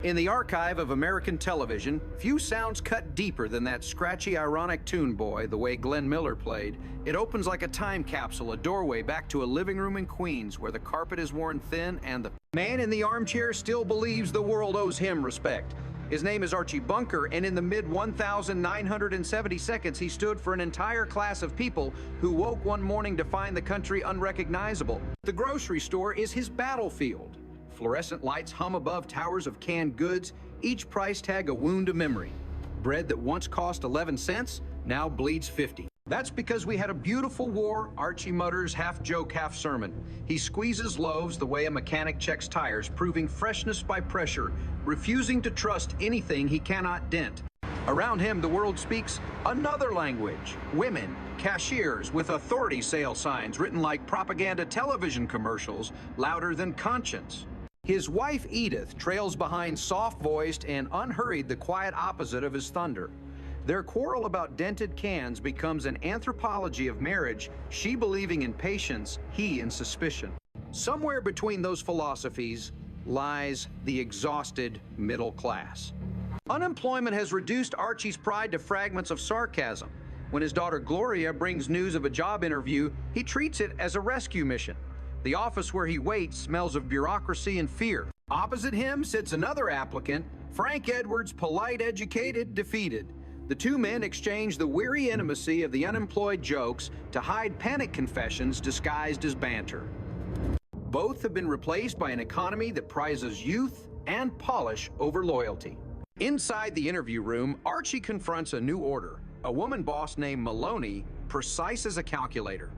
In the archive of American television, few sounds cut deeper than that scratchy, ironic tune boy, the way Glenn Miller played. It opens like a time capsule, a doorway back to a living room in Queens where the carpet is worn thin and the man in the armchair still believes the world owes him respect. His name is Archie Bunker, and in the mid-1970 seconds, he stood for an entire class of people who woke one morning to find the country unrecognizable. The grocery store is his battlefield. Fluorescent lights hum above towers of canned goods, each price tag a wound to memory. Bread that once cost 11 cents now bleeds 50. That's because we had a beautiful war, Archie mutters, half joke, half sermon. He squeezes loaves the way a mechanic checks tires, proving freshness by pressure, refusing to trust anything he cannot dent. Around him, the world speaks another language. Women, cashiers with authority sale signs written like propaganda television commercials, louder than conscience. His wife, Edith, trails behind, soft-voiced and unhurried, the quiet opposite of his thunder. Their quarrel about dented cans becomes an anthropology of marriage, she believing in patience, he in suspicion. Somewhere between those philosophies lies the exhausted middle class. Unemployment has reduced Archie's pride to fragments of sarcasm. When his daughter Gloria brings news of a job interview, he treats it as a rescue mission. The office where he waits smells of bureaucracy and fear. Opposite him sits another applicant, Frank Edwards, polite, educated, defeated. The two men exchange the weary intimacy of the unemployed jokes to hide panic confessions disguised as banter. Both have been replaced by an economy that prizes youth and polish over loyalty. Inside the interview room, Archie confronts a new order, a woman boss named Maloney, precise as a calculator.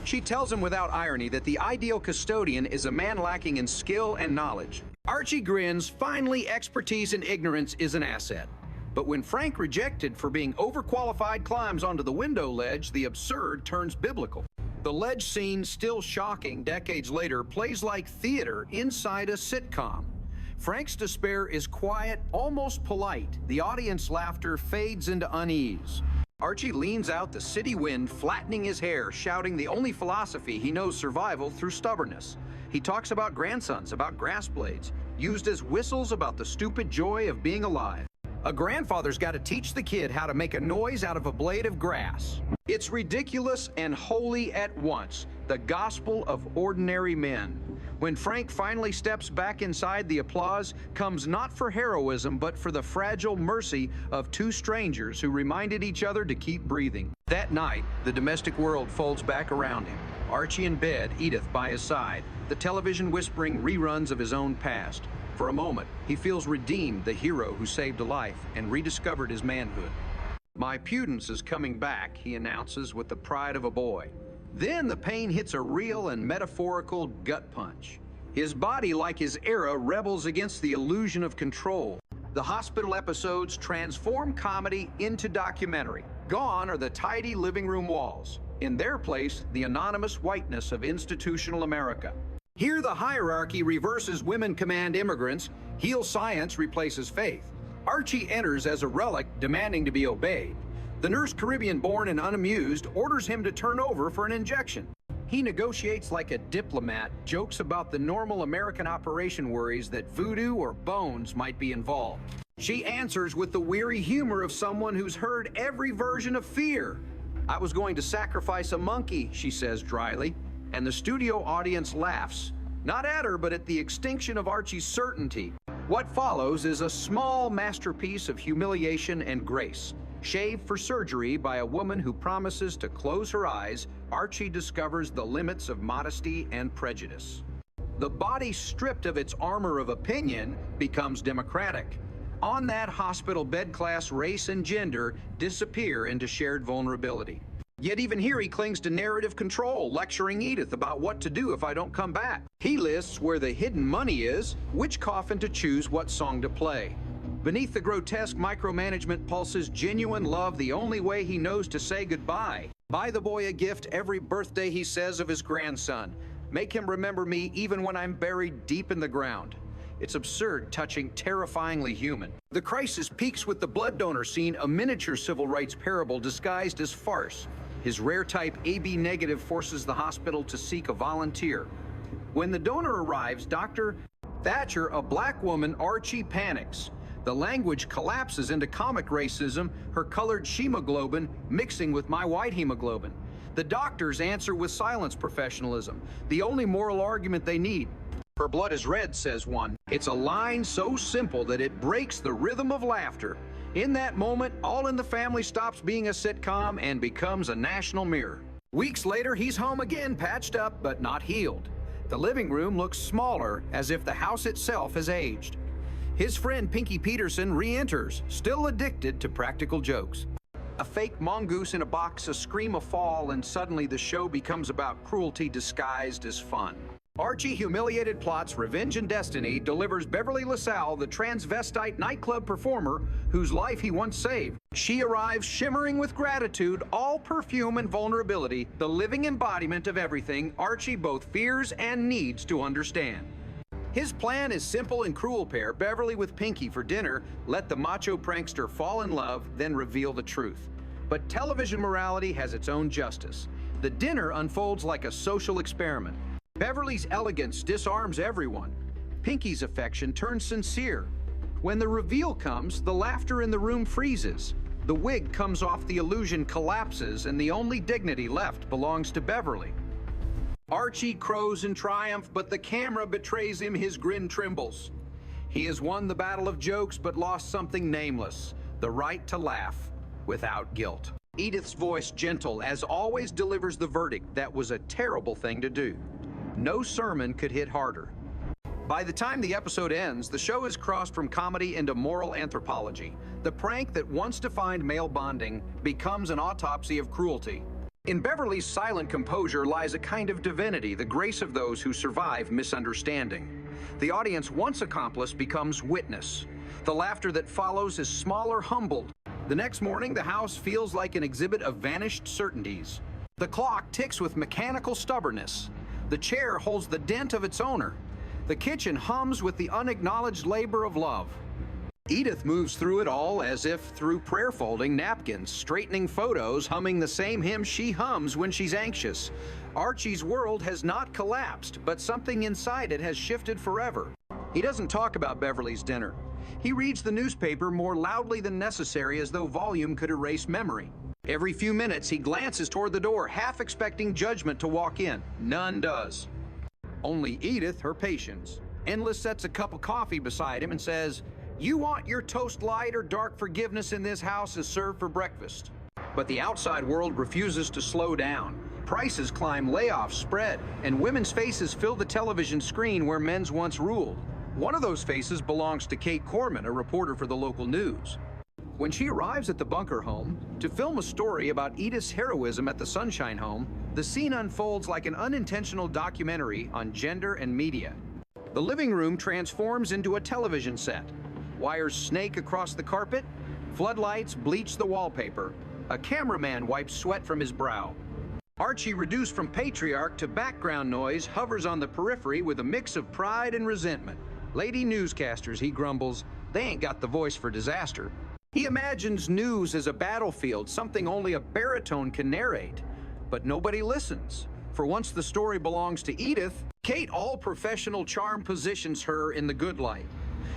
She tells him without irony that the ideal custodian is a man lacking in skill and knowledge. Archie grins, finally expertise and ignorance is an asset. But when Frank, rejected for being overqualified, climbs onto the window ledge, the absurd turns biblical. The ledge scene, still shocking decades later, plays like theater inside a sitcom. Frank's despair is quiet, almost polite. The audience laughter fades into unease. Archie leans out the city wind, flattening his hair, shouting the only philosophy he knows: survival through stubbornness. He talks about grandsons, about grass blades, used as whistles about the stupid joy of being alive. A grandfather's got to teach the kid how to make a noise out of a blade of grass. It's ridiculous and holy at once, the gospel of ordinary men. When Frank finally steps back inside, the applause comes not for heroism, but for the fragile mercy of two strangers who reminded each other to keep breathing. That night, the domestic world folds back around him. Archie in bed, Edith by his side, the television whispering reruns of his own past. For a moment, he feels redeemed, the hero who saved a life and rediscovered his manhood. "My pudence is coming back," he announces with the pride of a boy. Then the pain hits a real and metaphorical gut punch. His body, like his era, rebels against the illusion of control. The hospital episodes transform comedy into documentary. Gone are the tidy living room walls. In their place, the anonymous whiteness of institutional America. Here, the hierarchy reverses women command immigrants, heal science replaces faith. Archie enters as a relic, demanding to be obeyed. The nurse, Caribbean-born and unamused, orders him to turn over for an injection. He negotiates like a diplomat, jokes about the normal American operation, worries that voodoo or bones might be involved. She answers with the weary humor of someone who's heard every version of fear. "I was going to sacrifice a monkey," she says dryly, and the studio audience laughs, not at her, but at the extinction of Archie's certainty. What follows is a small masterpiece of humiliation and grace. Shaved for surgery by a woman who promises to close her eyes, Archie discovers the limits of modesty and prejudice. The body, stripped of its armor of opinion, becomes democratic. On that hospital bed, class, race, and gender disappear into shared vulnerability. Yet even here he clings to narrative control, lecturing Edith about what to do if I don't come back. He lists where the hidden money is, which coffin to choose, what song to play. Beneath the grotesque micromanagement pulses genuine love, the only way he knows to say goodbye. Buy the boy a gift every birthday, he says of his grandson. Make him remember me even when I'm buried deep in the ground. It's absurd, touching, terrifyingly human. The crisis peaks with the blood donor scene, a miniature civil rights parable disguised as farce. His rare type AB negative forces the hospital to seek a volunteer. When the donor arrives, Dr. Thatcher, a black woman, Archie panics. The language collapses into comic racism, her colored hemoglobin mixing with my white hemoglobin. The doctors answer with silence professionalism, the only moral argument they need. Her blood is red, says one. It's a line so simple that it breaks the rhythm of laughter. In that moment, All in the Family stops being a sitcom and becomes a national mirror. Weeks later, he's home again, patched up but not healed. The living room looks smaller, as if the house itself has aged. His friend Pinky Peterson re-enters, still addicted to practical jokes. A fake mongoose in a box, a scream, a fall, and suddenly the show becomes about cruelty disguised as fun. Archie, humiliated, plots revenge and destiny, delivers Beverly LaSalle, the transvestite nightclub performer whose life he once saved. She arrives shimmering with gratitude, all perfume and vulnerability, the living embodiment of everything Archie both fears and needs to understand. His plan is simple and cruel. Pair Beverly with Pinky for dinner, let the macho prankster fall in love, then reveal the truth. But television morality has its own justice. The dinner unfolds like a social experiment. Beverly's elegance disarms everyone. Pinky's affection turns sincere. When the reveal comes, the laughter in the room freezes. The wig comes off, the illusion collapses, and the only dignity left belongs to Beverly. Archie crows in triumph, but the camera betrays him, his grin trembles. He has won the battle of jokes, but lost something nameless, the right to laugh without guilt. Edith's voice, gentle as always, delivers the verdict: that was a terrible thing to do. No sermon could hit harder. By the time the episode ends, the show has crossed from comedy into moral anthropology. The prank that once defined male bonding becomes an autopsy of cruelty. In Beverly's silent composure lies a kind of divinity, the grace of those who survive misunderstanding. The audience, once accomplice, becomes witness. The laughter that follows is smaller, humbled. The next morning, the house feels like an exhibit of vanished certainties. The clock ticks with mechanical stubbornness. The chair holds the dent of its owner. The kitchen hums with the unacknowledged labor of love. Edith moves through it all as if through prayer folding napkins, straightening photos, humming the same hymn she hums when she's anxious. Archie's world has not collapsed, but something inside it has shifted forever. He doesn't talk about Beverly's dinner. He reads the newspaper more loudly than necessary, as though volume could erase memory. Every few minutes, he glances toward the door, half expecting judgment to walk in. None does. Only Edith, her patience. Endless sets a cup of coffee beside him and says, "You want your toast light or dark? Forgiveness in this house is served for breakfast." But the outside world refuses to slow down. Prices climb, layoffs spread, and women's faces fill the television screen where men's once ruled. One of those faces belongs to Kate Corman, a reporter for the local news. When she arrives at the bunker home to film a story about Edith's heroism at the Sunshine Home, the scene unfolds like an unintentional documentary on gender and media. The living room transforms into a television set. Wires snake across the carpet, floodlights bleach the wallpaper, a cameraman wipes sweat from his brow. Archie, reduced from patriarch to background noise, hovers on the periphery with a mix of pride and resentment. Lady newscasters, he grumbles, they ain't got the voice for disaster. He imagines news as a battlefield, something only a baritone can narrate. But nobody listens. For once the story belongs to Edith, Kate, all professional charm, positions her in the good light.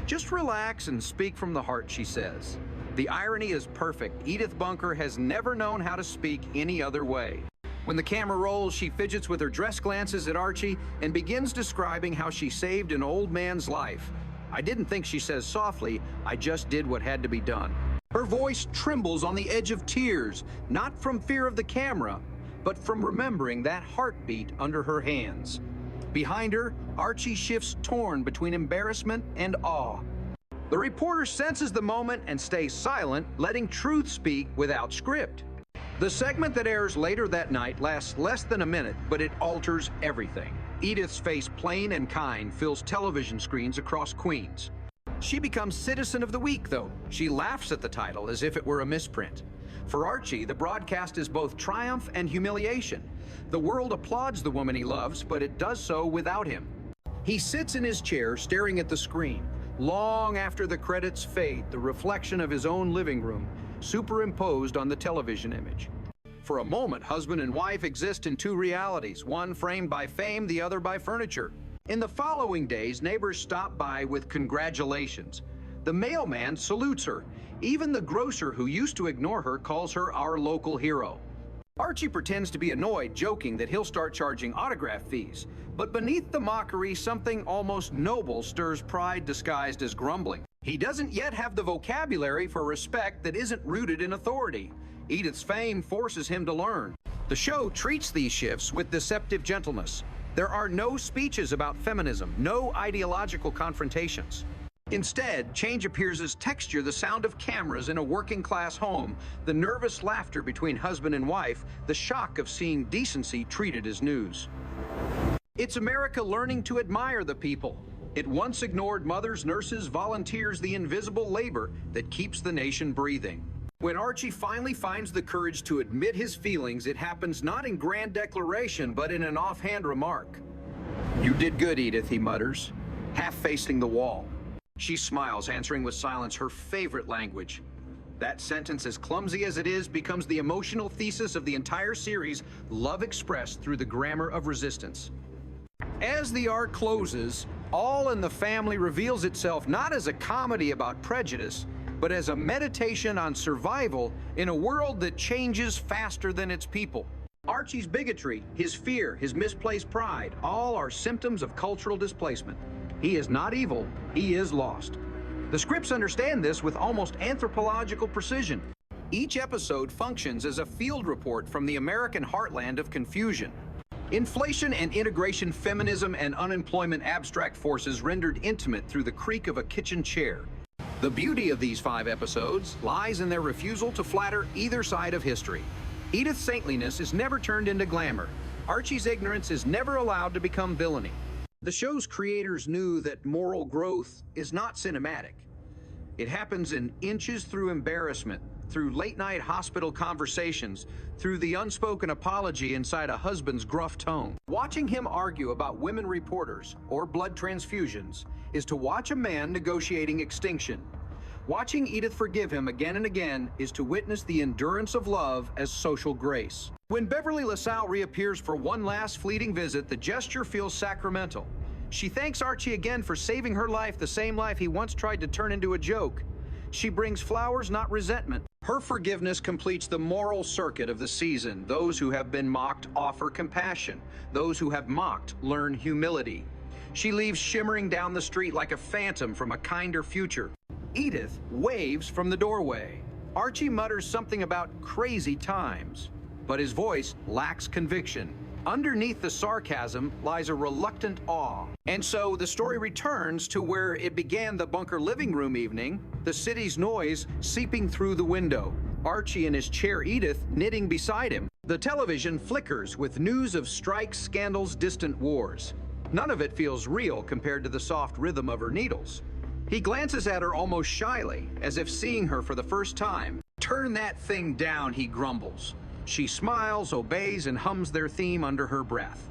"Just relax and speak from the heart," she says. The irony is perfect. Edith Bunker has never known how to speak any other way. When the camera rolls, she fidgets with her dress, glances at Archie, and begins describing how she saved an old man's life. "I didn't think," she says softly, "I just did what had to be done." Her voice trembles on the edge of tears, not from fear of the camera, but from remembering that heartbeat under her hands. Behind her, Archie shifts, torn between embarrassment and awe. The reporter senses the moment and stays silent, letting truth speak without script. The segment that airs later that night lasts less than a minute, but it alters everything. Edith's face, plain and kind, fills television screens across Queens. She becomes Citizen of the Week, though. She laughs at the title as if it were a misprint. For Archie, the broadcast is both triumph and humiliation. The world applauds the woman he loves, but it does so without him. He sits in his chair, staring at the screen. Long after the credits fade, the reflection of his own living room superimposed on the television image. For a moment, husband and wife exist in two realities, one framed by fame, the other by furniture. In the following days, neighbors stop by with congratulations. The mailman salutes her. Even the grocer who used to ignore her calls her our local hero. Archie pretends to be annoyed, joking that he'll start charging autograph fees. But beneath the mockery, something almost noble stirs pride disguised as grumbling. He doesn't yet have the vocabulary for respect that isn't rooted in authority. Edith's fame forces him to learn. The show treats these shifts with deceptive gentleness. There are no speeches about feminism, no ideological confrontations. Instead, change appears as texture, the sound of cameras in a working-class home, the nervous laughter between husband and wife, the shock of seeing decency treated as news. It's America learning to admire the people. It once ignored mothers, nurses, volunteers, the invisible labor that keeps the nation breathing. When Archie finally finds the courage to admit his feelings, it happens not in grand declaration, but in an offhand remark. "You did good, Edith," he mutters, half facing the wall. She smiles, answering with silence, her favorite language. That sentence, as clumsy as it is, becomes the emotional thesis of the entire series, love expressed through the grammar of resistance. As the arc closes, All in the Family reveals itself not as a comedy about prejudice, but as a meditation on survival in a world that changes faster than its people. Archie's bigotry, his fear, his misplaced pride, all are symptoms of cultural displacement. He is not evil, he is lost. The scripts understand this with almost anthropological precision. Each episode functions as a field report from the American heartland of confusion. Inflation and integration, feminism and unemployment, abstract forces rendered intimate through the creak of a kitchen chair. The beauty of these 5 episodes lies in their refusal to flatter either side of history. Edith's saintliness is never turned into glamour. Archie's ignorance is never allowed to become villainy. The show's creators knew that moral growth is not cinematic. It happens in inches through embarrassment, through late-night hospital conversations, through the unspoken apology inside a husband's gruff tone. Watching him argue about women reporters or blood transfusions is to watch a man negotiating extinction. Watching Edith forgive him again and again is to witness the endurance of love as social grace. When Beverly LaSalle reappears for one last fleeting visit, the gesture feels sacramental. She thanks Archie again for saving her life, the same life he once tried to turn into a joke. She brings flowers, not resentment. Her forgiveness completes the moral circuit of the season. Those who have been mocked offer compassion. Those who have mocked learn humility. She leaves shimmering down the street like a phantom from a kinder future. Edith waves from the doorway. Archie mutters something about crazy times, but his voice lacks conviction. Underneath the sarcasm lies a reluctant awe. And so the story returns to where it began, the bunker living room evening, the city's noise seeping through the window. Archie in his chair, Edith knitting beside him. The television flickers with news of strikes, scandals, distant wars. None of it feels real compared to the soft rhythm of her needles. He glances at her almost shyly, as if seeing her for the first time. "Turn that thing down," he grumbles. She smiles, obeys, and hums their theme under her breath.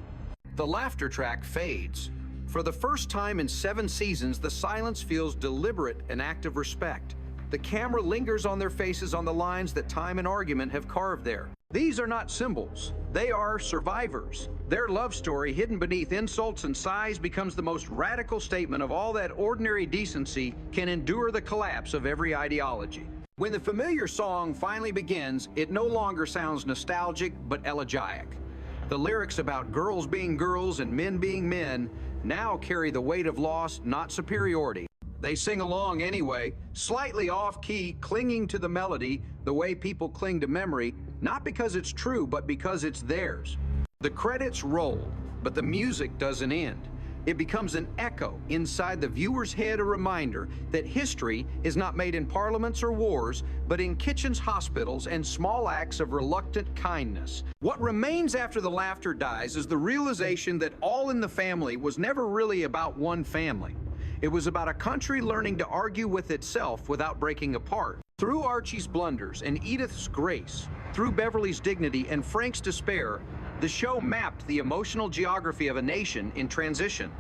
The laughter track fades. For the first time in 7 seasons, the silence feels deliberate, an act of respect. The camera lingers on their faces on the lines that time and argument have carved there. These are not symbols. They are survivors. Their love story, hidden beneath insults and sighs, becomes the most radical statement of all that ordinary decency can endure the collapse of every ideology. When the familiar song finally begins, it no longer sounds nostalgic, but elegiac. The lyrics about girls being girls and men being men now carry the weight of loss, not superiority. They sing along anyway, slightly off-key, clinging to the melody the way people cling to memory, not because it's true, but because it's theirs. The credits roll, but the music doesn't end. It becomes an echo inside the viewer's head, a reminder that history is not made in parliaments or wars, but in kitchens, hospitals, and small acts of reluctant kindness. What remains after the laughter dies is the realization that All in the Family was never really about one family. It was about a country learning to argue with itself without breaking apart. Through Archie's blunders and Edith's grace, through Beverly's dignity and Frank's despair, the show mapped the emotional geography of a nation in transition.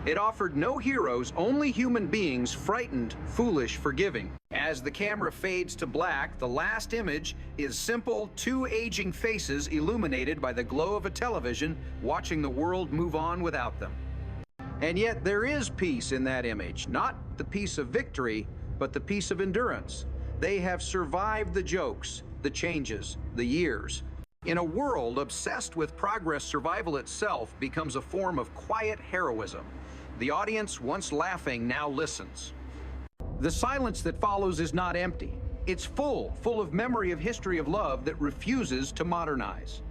It offered no heroes, only human beings, frightened, foolish, forgiving. As the camera fades to black, the last image is simple, 2 aging faces illuminated by the glow of a television, watching the world move on without them. And yet there is peace in that image, not the peace of victory, but the peace of endurance. They have survived the jokes, the changes, the years. In a world obsessed with progress, survival itself becomes a form of quiet heroism. The audience, once laughing, now listens. The silence that follows is not empty. It's full of memory of history of love that refuses to modernize.